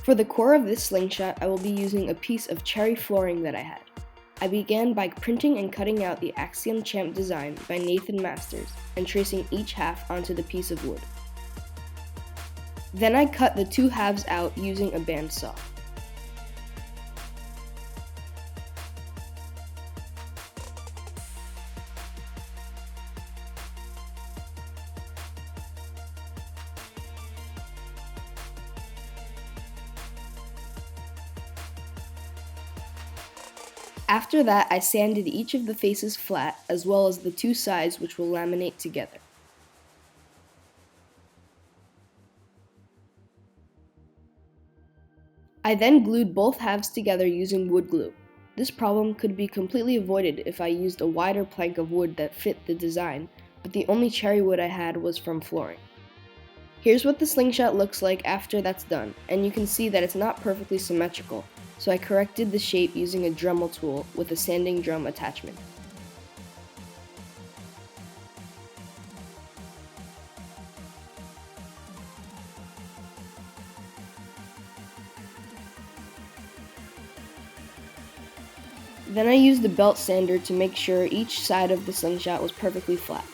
For the core of this slingshot, I will be using a piece of cherry flooring that I had. I began by printing and cutting out the Axiom Champ design by Nathan Masters and tracing each half onto the piece of wood. Then I cut the two halves out using a bandsaw. After that, I sanded each of the faces flat, as well as the two sides, which will laminate together. I then glued both halves together using wood glue. This problem could be completely avoided if I used a wider plank of wood that fit the design, but the only cherry wood I had was from flooring. Here's what the slingshot looks like after that's done, and you can see that it's not perfectly symmetrical, so I corrected the shape using a dremel tool with a sanding drum attachment. Then I used the belt sander to make sure each side of the slingshot was perfectly flat.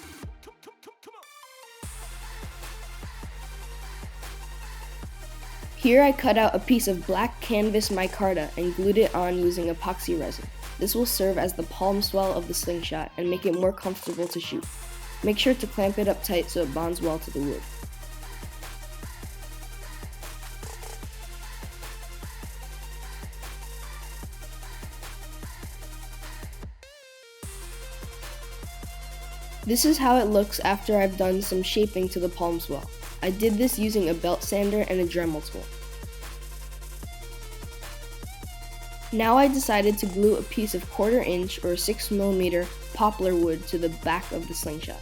Here I cut out a piece of black canvas micarta and glued it on using epoxy resin. This will serve as the palm swell of the slingshot and make it more comfortable to shoot. Make sure to clamp it up tight so it bonds well to the wood. This is how it looks after I've done some shaping to the palm swell. I did this using a belt sander and a dremel tool. Now I decided to glue a piece of 1/4 inch or 6mm poplar wood to the back of the slingshot.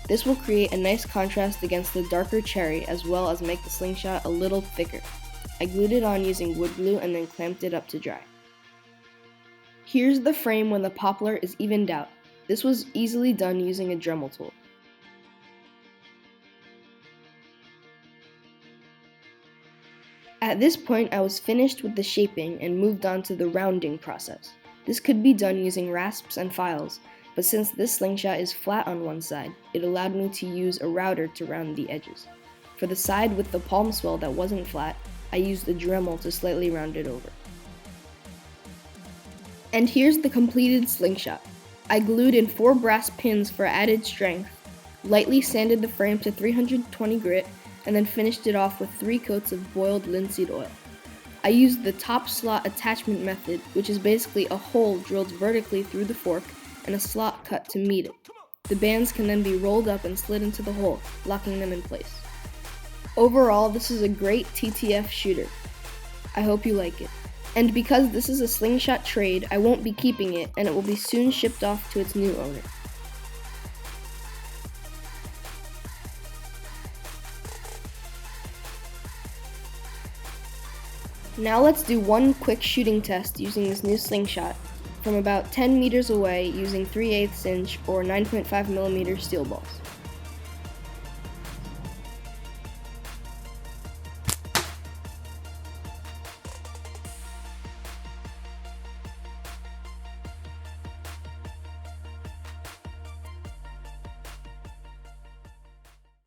This will create a nice contrast against the darker cherry as well as make the slingshot a little thicker. I glued it on using wood glue and then clamped it up to dry. Here's the frame when the poplar is evened out. This was easily done using a dremel tool. At this point, I was finished with the shaping and moved on to the rounding process. This could be done using rasps and files, but since this slingshot is flat on one side, it allowed me to use a router to round the edges. For the side with the palm swell that wasn't flat, I used a dremel to slightly round it over. And here's the completed slingshot. I glued in 4 brass pins for added strength, lightly sanded the frame to 320 grit, and then finished it off with 3 coats of boiled linseed oil. I used the top slot attachment method, which is basically a hole drilled vertically through the fork and a slot cut to meet it. The bands can then be rolled up and slid into the hole, locking them in place. Overall, this is a great TTF shooter. I hope you like it. And because this is a slingshot trade, I won't be keeping it, and it will be soon shipped off to its new owner. Now let's do one quick shooting test using this new slingshot from about 10 meters away using 3/8 inch or 9.5mm steel balls.